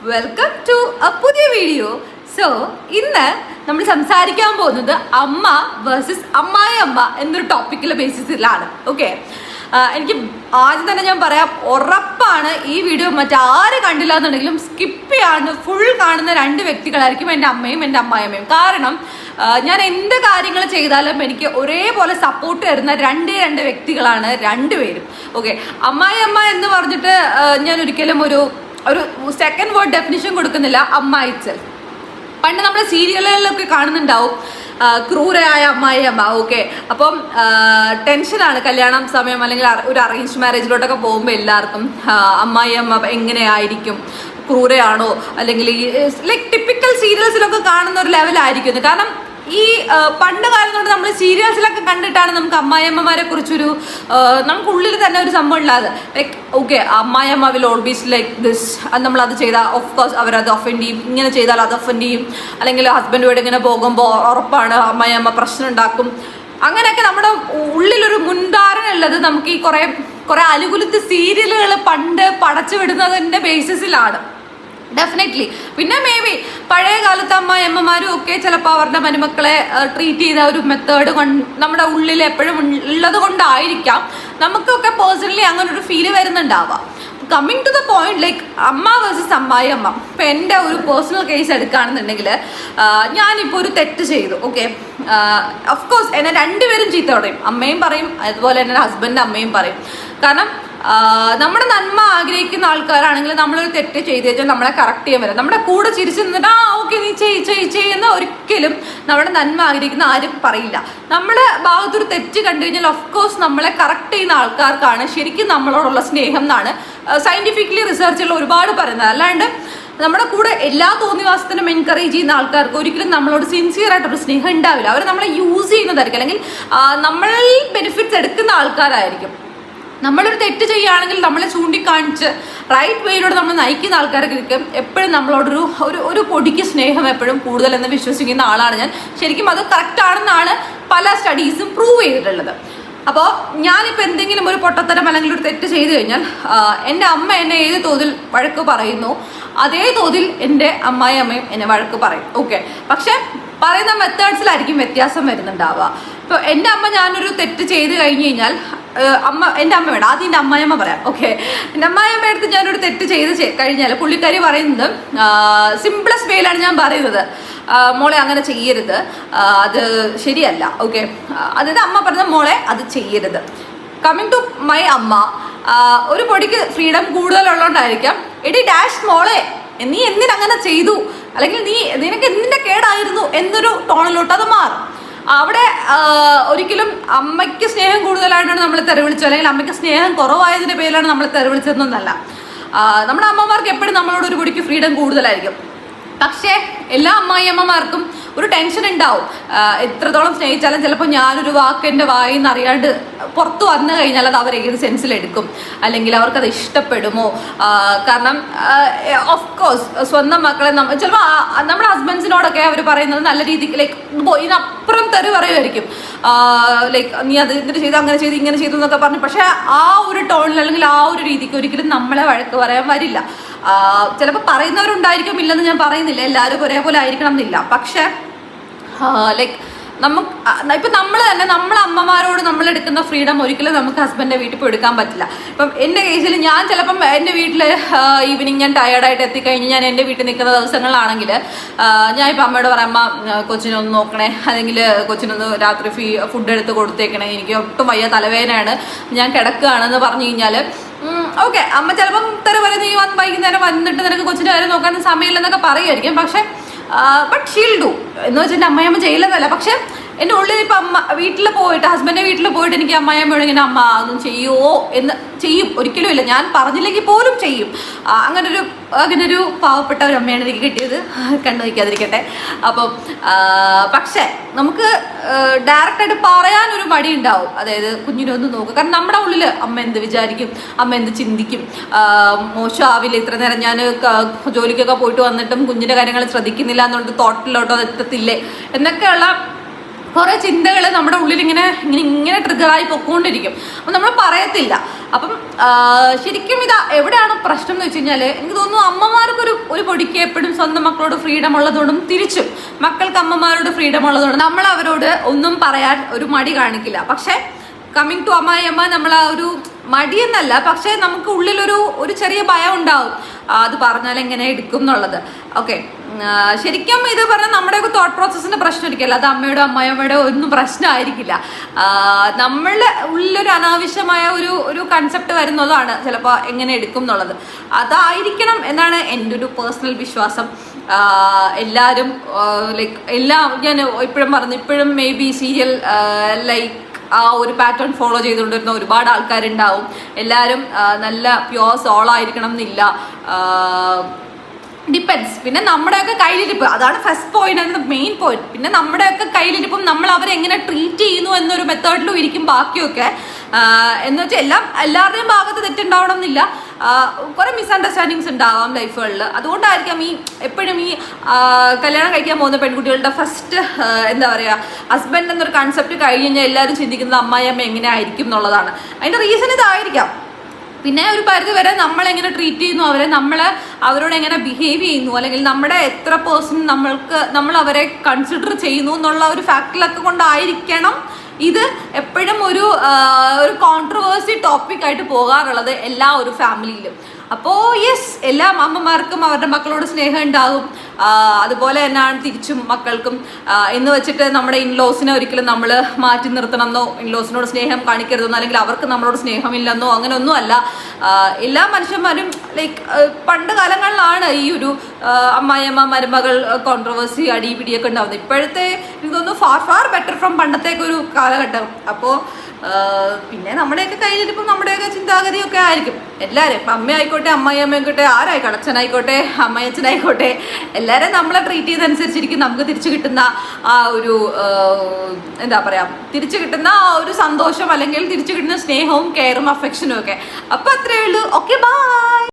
Welcome to പുതിയ video. So ഇന്ന് നമ്മൾ സംസാരിക്കാൻ പോകുന്നത് അമ്മ വേഴ്സസ് അമ്മായിയമ്മ എന്നൊരു ടോപ്പിക്കിലെ ബേസിസിലാണ്. ഓക്കെ, എനിക്ക് ആദ്യം തന്നെ ഞാൻ പറയാം, ഉറപ്പാണ് ഈ വീഡിയോ മറ്റാര് കണ്ടില്ല എന്നുണ്ടെങ്കിലും സ്കിപ്പ് ചെയ്യാണ്ട് ഫുൾ കാണുന്ന രണ്ട് വ്യക്തികളായിരിക്കും എൻ്റെ അമ്മയും എൻ്റെ അമ്മായിയമ്മയും. കാരണം ഞാൻ എന്ത് കാര്യങ്ങൾ ചെയ്താലും എനിക്ക് ഒരേപോലെ സപ്പോർട്ട് തരുന്ന രണ്ട് വ്യക്തികളാണ് രണ്ടുപേരും. ഓക്കെ, അമ്മായിയമ്മ എന്ന് പറഞ്ഞിട്ട് ഞാൻ ഒരിക്കലും ഒരു സെക്കൻഡ് വേർഡ് ഡെഫിനിഷൻ കൊടുക്കുന്നില്ല. അമ്മായി സെൽഫ് പണ്ട് നമ്മൾ സീരിയലുകളിലൊക്കെ കാണുന്നുണ്ടാവും, ക്രൂരയായ അമ്മായിയമ്മ. ഓക്കെ, അപ്പം ടെൻഷനാണ് കല്യാണം സമയം അല്ലെങ്കിൽ ഒരു അറേഞ്ച് മാരേജിലോട്ടൊക്കെ പോകുമ്പോൾ എല്ലാവർക്കും അമ്മായിയമ്മ എങ്ങനെയായിരിക്കും, ക്രൂരയാണോ, അല്ലെങ്കിൽ ലൈക്ക് ടിപ്പിക്കൽ സീരിയൽസിലൊക്കെ കാണുന്ന ഒരു ലെവലായിരിക്കും. കാരണം ഈ പണ്ട് കാലം കൊണ്ട് നമ്മൾ സീരിയൽസിലൊക്കെ കണ്ടിട്ടാണ് നമുക്ക് അമ്മായിയമ്മമാരെ കുറിച്ചൊരു നമുക്ക് ഉള്ളിൽ തന്നെ ഒരു സംഭവം ഉള്ളത്. Like okay, Ammayiyamma will always like this, നമ്മളത് ചെയ്താൽ ഓഫ് കോഴ്സ് അവരത് ഒഫൻഡ് ചെയ്യും, ഇങ്ങനെ ചെയ്താൽ അത് ഒഫൻഡ് ചെയ്യും, അല്ലെങ്കിൽ ഹസ്ബൻഡുമായിട്ട് ഇങ്ങനെ പോകുമ്പോൾ ഉറപ്പാണ് അമ്മായിയമ്മ പ്രശ്നം ഉണ്ടാക്കും. അങ്ങനെയൊക്കെ നമ്മുടെ ഉള്ളിലൊരു മുൻധാരണ ഉള്ളത് നമുക്ക് ഈ കുറെ അലുകുലുത്ത് സീരിയലുകൾ പണ്ട് പടച്ചു വിടുന്നതിൻ്റെ ബേസിസിലാണ് ഡെഫിനറ്റ്ലി. പിന്നെ മേ ബി പഴയ കാലത്ത് അമ്മായിയമ്മമാരും ഒക്കെ ചിലപ്പോൾ അവരുടെ മരുമക്കളെ ട്രീറ്റ് ചെയ്ത ഒരു മെത്തേഡ് നമ്മുടെ ഉള്ളിൽ എപ്പോഴും ഉള്ളത് കൊണ്ടായിരിക്കാം നമുക്കൊക്കെ പേഴ്സണലി അങ്ങനെ ഒരു ഫീല് വരുന്നുണ്ടാവാം. Coming to the point, like അമ്മ വേഴ്സസ് അമ്മായിയമ്മ. ഇപ്പം എൻ്റെ ഒരു പേഴ്സണൽ കേസ് എടുക്കുകയാണെന്നുണ്ടെങ്കിൽ, ഞാനിപ്പോൾ ഒരു തെറ്റ് ചെയ്തു. ഓക്കെ, ഓഫ്കോഴ്സ് എന്നെ രണ്ടുപേരും ചീത്ത പറയും, അമ്മയും പറയും, അതുപോലെ എൻ്റെ ഹസ്ബൻഡ് അമ്മയും പറയും. കാരണം നമ്മുടെ നന്മ ആഗ്രഹിക്കുന്ന ആൾക്കാരാണെങ്കിൽ നമ്മളൊരു തെറ്റ് ചെയ്ത് വെച്ചാൽ നമ്മളെ കറക്റ്റ് ചെയ്യാൻ വരും, നമ്മുടെ കൂടെ ചിരിച്ചു നിന്നിട്ട് ഓക്കെ നീ ചെയ്യുന്ന ഒരിക്കലും നമ്മുടെ നന്മ ആഗ്രഹിക്കുന്ന ആരും പറയില്ല. നമ്മുടെ ഭാഗത്തൊരു തെറ്റ് കണ്ടു കഴിഞ്ഞാൽ ഓഫ്കോഴ്സ് നമ്മളെ കറക്റ്റ് ചെയ്യുന്ന ആൾക്കാർക്കാണ് ശരിക്കും നമ്മളോടുള്ള സ്നേഹം എന്നാണ് സയൻറ്റിഫിക്കലി റിസർച്ചുകൾ ഒരുപാട് പറയുന്നത്. അല്ലാണ്ട് നമ്മുടെ കൂടെ എല്ലാ തോന്നിവാസത്തിനും എൻകറേജ് ചെയ്യുന്ന ആൾക്കാർക്ക് ഒരിക്കലും നമ്മളോട് സിൻസിയർ ആയിട്ടൊരു സ്നേഹം ഉണ്ടാവില്ല. അവർ നമ്മളെ യൂസ് ചെയ്യുന്നതായിരിക്കും, അല്ലെങ്കിൽ നമ്മൾ ബെനിഫിറ്റ്സ് എടുക്കുന്ന ആൾക്കാരായിരിക്കും. നമ്മളൊരു തെറ്റ് ചെയ്യുകയാണെങ്കിൽ നമ്മളെ ചൂണ്ടിക്കാണിച്ച് റൈറ്റ് വേയിലൂടെ നമ്മൾ നയിക്കുന്ന ആൾക്കാർക്കും എപ്പോഴും നമ്മളോടൊരു ഒരു പൊടിക്ക് സ്നേഹം എപ്പോഴും കൂടുതലെന്ന് വിശ്വസിക്കുന്ന ആളാണ് ഞാൻ. ശരിക്കും അത് കറക്റ്റ് ആണെന്നാണ് പല സ്റ്റഡീസും പ്രൂവ് ചെയ്തിട്ടുള്ളത്. അപ്പോൾ ഞാനിപ്പോൾ എന്തെങ്കിലും ഒരു പൊട്ടത്തരം അല്ലെങ്കിൽ ഒരു തെറ്റ് ചെയ്തു കഴിഞ്ഞാൽ എൻ്റെ അമ്മ എന്നെ ഏത് തോതിൽ വഴക്ക് പറയുന്നു അതേ തോതിൽ എൻ്റെ അമ്മായിയമ്മയും എന്നെ വഴക്ക് പറയും. ഓക്കെ, പക്ഷെ പറയുന്ന മെത്തേഡ്സിലായിരിക്കും വ്യത്യാസം വരുന്നുണ്ടാവുക. ഇപ്പോൾ എൻ്റെ അമ്മ ഞാനൊരു തെറ്റ് ചെയ്ത് കഴിഞ്ഞ് കഴിഞ്ഞാൽ എൻ്റെ അമ്മ വേണം, ആദ്യം എൻ്റെ അമ്മായിയമ്മ പറയാം. ഓക്കെ, എൻ്റെ അമ്മായിയമ്മ അടുത്ത് ഞാനൊരു തെറ്റ് ചെയ്ത് കഴിഞ്ഞാൽ പുള്ളിക്കാരി പറയുന്നത് സിംപിളസ്റ്റ് വേയിലാണ് ഞാൻ പറയുന്നത്, മോളെ അങ്ങനെ ചെയ്യരുത്, അത് ശരിയല്ല. ഓക്കെ, അതായത് അമ്മ പറഞ്ഞ മോളെ അത് ചെയ്യരുത്. കമ്മിങ് ടു മൈ അമ്മ, ഒരു പൊടിക്ക് ഫ്രീഡം കൂടുതലുള്ളതുകൊണ്ടായിരിക്കാം എടി ഡാഷ് മോളെ നീ എന്തിനങ്ങനെ ചെയ്തു, അല്ലെങ്കിൽ നിനക്ക് എന്തിൻ്റെ കേടായിരുന്നു എന്നൊരു ടോണിലോട്ട് അത് മാറും. അവിടെ ഒരിക്കലും അമ്മയ്ക്ക് സ്നേഹം കൂടുതലായിട്ടാണ് നമ്മൾ തെറി വിളിച്ചത്, അല്ലെങ്കിൽ അമ്മയ്ക്ക് സ്നേഹം കുറവായതിൻ്റെ പേരിലാണ് നമ്മൾ തെറി വിളിച്ചതെന്നല്ല. നമ്മുടെ അമ്മമാർക്ക് എപ്പോഴും നമ്മളോട് ഒരു പൊടിക്ക് ഫ്രീഡം കൂടുതലായിരിക്കും. പക്ഷേ എല്ലാ അമ്മായിയമ്മമാർക്കും ഒരു ടെൻഷൻ ഉണ്ടാവും. എത്രത്തോളം സ്നേഹിച്ചാലും ചിലപ്പോൾ ഞാനൊരു വാക്ക് എൻ്റെ വായിൽ നിന്ന് അറിയാണ്ട് പുറത്ത് വന്നു കഴിഞ്ഞാൽ അത് അവർ ഏത് സെൻസിലെടുക്കും, അല്ലെങ്കിൽ അവർക്കത് ഇഷ്ടപ്പെടുമോ. കാരണം ഓഫ് കോഴ്സ് സ്വന്തം മക്കളെ ചിലപ്പോൾ നമ്മുടെ ഹസ്ബൻഡ്സിനോടൊക്കെ അവർ പറയുന്നത് നല്ല രീതിക്ക് ലൈക്ക് ഇതിനപ്പുറം തെറി പറയുമായിരിക്കും, ലൈക്ക് നീ അത് ഇതിന് ചെയ്ത് അങ്ങനെ ചെയ്ത് ഇങ്ങനെ ചെയ്തു എന്നൊക്കെ പറഞ്ഞു. പക്ഷേ ആ ഒരു ടോണിൽ അല്ലെങ്കിൽ ആ ഒരു രീതിക്ക് ഒരിക്കലും നമ്മളെ വഴക്ക് പറയാൻ വരില്ല. ചിലപ്പോൾ പറയുന്നവരുണ്ടായിരിക്കും, ഇല്ലെന്ന് ഞാൻ പറയുന്നില്ല, എല്ലാവരും ഒരേപോലെ ആയിരിക്കണം എന്നില്ല. പക്ഷെ ലൈക്ക് ഇപ്പം നമ്മൾ തന്നെ നമ്മളെ അമ്മമാരോട് നമ്മൾ എടുക്കുന്ന ഫ്രീഡം ഒരിക്കലും നമുക്ക് ഹസ്ബൻഡിൻ്റെ വീട്ടിൽ പോയി എടുക്കാൻ പറ്റില്ല. ഇപ്പം എൻ്റെ കേസിൽ ഞാൻ ചിലപ്പം എൻ്റെ വീട്ടിൽ ഈവനിങ് ഞാൻ ടയേർഡായിട്ട് എത്തിക്കഴിഞ്ഞ് ഞാൻ എൻ്റെ വീട്ടിൽ നിൽക്കുന്ന ദിവസങ്ങളിലാണെങ്കിൽ ഞാൻ ഇപ്പം അമ്മയോട് പറയാം, അമ്മ കൊച്ചിനൊന്ന് നോക്കണേ, അല്ലെങ്കിൽ കൊച്ചിനൊന്ന് രാത്രി ഫുഡ് എടുത്ത് കൊടുത്തേക്കണേ, എനിക്ക് ഒട്ടും വയ്യ, തലവേദനയാണ്, ഞാൻ കിടക്കുകയാണെന്ന് പറഞ്ഞു കഴിഞ്ഞാൽ ഓക്കെ, അമ്മ ചിലപ്പം വരെ നീ വൈകുന്നേരം വന്നിട്ട് നിനക്ക് കൊച്ചിൻ്റെ കാര്യം നോക്കാൻ സമയമില്ലെന്നൊക്കെ പറയുമായിരിക്കും. പക്ഷേ ബട്ട് ഷീൽ ഡു എന്ന് വെച്ചാൽ എൻ്റെ അമ്മയമ്മ ചെയ്യില്ലെന്നല്ല. പക്ഷെ എൻ്റെ ഉള്ളിൽ ഇപ്പം അമ്മ വീട്ടിൽ പോയിട്ട് ഹസ്ബൻഡിൻ്റെ വീട്ടിൽ പോയിട്ട് എനിക്ക് അമ്മായിയമ്മയോട് ഇങ്ങനെ അമ്മ അതൊന്നും ചെയ്യുമോ എന്ന് ചെയ്യും, ഒരിക്കലും ഇല്ല, ഞാൻ പറഞ്ഞില്ലെങ്കിൽ പോലും ചെയ്യും. അങ്ങനൊരു പാവപ്പെട്ട ഒരു അമ്മയാണ് എനിക്ക് കിട്ടിയത്, കണ്ടു വയ്ക്കാതിരിക്കട്ടെ. അപ്പം പക്ഷേ നമുക്ക് ഡയറക്റ്റായിട്ട് പറയാനൊരു മടി ഉണ്ടാവും, അതായത് കുഞ്ഞിനൊന്ന് നോക്കുക. കാരണം നമ്മുടെ ഉള്ളിൽ അമ്മ എന്ത് വിചാരിക്കും, അമ്മ എന്ത് ചിന്തിക്കും, മോശമാവില്ല, ഇത്ര നേരം ഞാൻ ജോലിക്കൊക്കെ പോയിട്ട് വന്നിട്ടും കുഞ്ഞിൻ്റെ കാര്യങ്ങൾ ശ്രദ്ധിക്കുന്നില്ല എന്നുള്ളത് തോട്ടിലോട്ടോ എത്തത്തില്ലേ എന്നൊക്കെയുള്ള കുറേ ചിന്തകൾ നമ്മുടെ ഉള്ളിൽ ഇങ്ങനെ ട്രിഗറായി പൊക്കോണ്ടിരിക്കും. അപ്പം നമ്മൾ പറയത്തില്ല. അപ്പം ശരിക്കും ഇതാ എവിടെയാണ് പ്രശ്നം എന്ന് വെച്ച് കഴിഞ്ഞാൽ, എനിക്ക് തോന്നുന്നു അമ്മമാർക്കൊരു പൊടിക്ക് എപ്പോഴും സ്വന്തം മക്കളോട് ഫ്രീഡം ഉള്ളതുകൊണ്ടും തിരിച്ചും മക്കൾക്ക് അമ്മമാരോട് ഫ്രീഡം ഉള്ളതുകൊണ്ടും നമ്മൾ അവരോട് ഒന്നും പറയാൻ ഒരു മടി കാണിക്കില്ല. പക്ഷേ കമ്മിങ് ടു അമ്മായിയമ്മ, നമ്മൾ ആ ഒരു മടിയെന്നല്ല, പക്ഷേ നമുക്ക് ഉള്ളിലൊരു ചെറിയ ഭയം ഉണ്ടാവും, അത് പറഞ്ഞാൽ എങ്ങനെ എടുക്കും എന്നുള്ളത്. ഓക്കെ, ശരിക്കും ഇത് പറഞ്ഞാൽ നമ്മുടെയൊക്കെ തോട്ട് പ്രോസസ്സിന്റെ പ്രശ്നമായിരിക്കില്ല, അത് അമ്മയുടെ അമ്മായിയമ്മയുടെ ഒന്നും പ്രശ്നമായിരിക്കില്ല. നമ്മളുടെ ഉള്ളിലൊരു അനാവശ്യമായ ഒരു കൺസെപ്റ്റ് വരുന്നതാണ് ചിലപ്പോൾ എങ്ങനെ എടുക്കും എന്നുള്ളത്. അതായിരിക്കണം എന്നാണ് എൻ്റെ ഒരു പേഴ്സണൽ വിശ്വാസം. എല്ലാവരും ഞാൻ ഇപ്പോഴും മേ ബി സീരിയൽ ആ ഒരു പാറ്റേൺ ഫോളോ ചെയ്തുകൊണ്ടിരുന്ന ഒരുപാട് ആൾക്കാരുണ്ടാവും. എല്ലാവരും നല്ല പ്യോർ സോളായിരിക്കണം എന്നില്ല, ഡിപ്പെൻസ്. പിന്നെ നമ്മുടെയൊക്കെ കയ്യിലിരിപ്പ്, അതാണ് ഫസ്റ്റ് പോയിന്റ്, അത് മെയിൻ പോയിന്റ്. പിന്നെ നമ്മുടെയൊക്കെ കയ്യിലിരിപ്പും നമ്മൾ അവരെ എങ്ങനെ ട്രീറ്റ് ചെയ്യുന്നു എന്നൊരു മെത്തേഡിലും ഇരിക്കും ബാക്കിയൊക്കെ. എന്ന് വെച്ചാൽ എല്ലാവരുടെയും ഭാഗത്ത് തെറ്റുണ്ടാവണം എന്നില്ല, കുറെ മിസ്അണ്ടർസ്റ്റാൻഡിങ്സ് ഉണ്ടാവാം ലൈഫുകളിൽ. അതുകൊണ്ടായിരിക്കാം എപ്പോഴും കല്യാണം കഴിക്കാൻ പോകുന്ന പെൺകുട്ടികളുടെ ഫസ്റ്റ് എന്താ പറയുക, ഹസ്ബൻഡ് എന്നൊരു കൺസെപ്റ്റ് കഴിഞ്ഞ് കഴിഞ്ഞാൽ എല്ലാവരും ചിന്തിക്കുന്നത് അമ്മായിയമ്മ എങ്ങനെ ആയിരിക്കും എന്നുള്ളതാണ്. അതിൻ്റെ റീസൺ ഇതായിരിക്കാം. പിന്നെ ഒരു പരിധി വരെ നമ്മളെങ്ങനെ ട്രീറ്റ് ചെയ്യുന്നു അവരെ, അവരോട് എങ്ങനെ ബിഹേവ് ചെയ്യുന്നു, അല്ലെങ്കിൽ നമ്മുടെ എത്ര പേഴ്സൺ നമ്മൾ അവരെ കൺസിഡർ ചെയ്യുന്നു എന്നുള്ള ഒരു ഫാക്ടറിലൊക്കെ കൊണ്ടായിരിക്കണം ഇത് എപ്പോഴും ഒരു കോൺട്രവേഴ്സി ടോപ്പിക് ആയിട്ട് പോകാറുള്ളത് എല്ലാ ഒരു ഫാമിലിയിലും. അപ്പോൾ യെസ്, എല്ലാ അമ്മമാർക്കും അവരുടെ മക്കളോട് സ്നേഹം ഉണ്ടാകും, അതുപോലെ തന്നെയാണ് തിരിച്ചും മക്കൾക്കും. എന്ന് വെച്ചിട്ട് നമ്മുടെ ഇൻലോസിനെ ഒരിക്കലും നമ്മൾ മാറ്റി നിർത്തണമെന്നോ ഇൻലോസിനോട് സ്നേഹം കാണിക്കരുതെന്നോ അല്ലെങ്കിൽ അവർക്ക് നമ്മളോട് സ്നേഹമില്ലെന്നോ അങ്ങനെയൊന്നും അല്ല. എല്ലാ മനുഷ്യന്മാരും പണ്ട് കാലങ്ങളിലാണ് ഈ ഒരു അമ്മായിയമ്മ മരുമകൾ കോൺട്രവേഴ്സി അടിപിടിയൊക്കെ ഉണ്ടാവുന്നത്. ഇപ്പോഴത്തെ എനിക്ക് തോന്നുന്നു ഫാർ ബെറ്റർ ഫ്രം പണ്ടത്തേക്ക് ഒരു കാലഘട്ടം. അപ്പോൾ പിന്നെ നമ്മുടെയൊക്കെ കയ്യിലിരിപ്പം നമ്മുടെയൊക്കെ ചിന്താഗതിയൊക്കെ ആയിരിക്കും എല്ലാവരും. ഇപ്പം അമ്മയായിക്കോട്ടെ അമ്മായിയമ്മയായിക്കോട്ടെ ആരായിക്കോട്ടെ, അച്ഛനായിക്കോട്ടെ അമ്മയച്ഛനായിക്കോട്ടെ, എല്ലാവരും നമ്മളെ ട്രീറ്റ് ചെയ്തനുസരിച്ചിരിക്കും നമുക്ക് തിരിച്ചു കിട്ടുന്ന ആ ഒരു എന്താ പറയുക, തിരിച്ചു കിട്ടുന്ന ആ ഒരു സന്തോഷം അല്ലെങ്കിൽ തിരിച്ചു കിട്ടുന്ന സ്നേഹവും കെയറും അഫെക്ഷനും ഒക്കെ. അപ്പം അത്രയേ ഉള്ളൂ. Okay, by.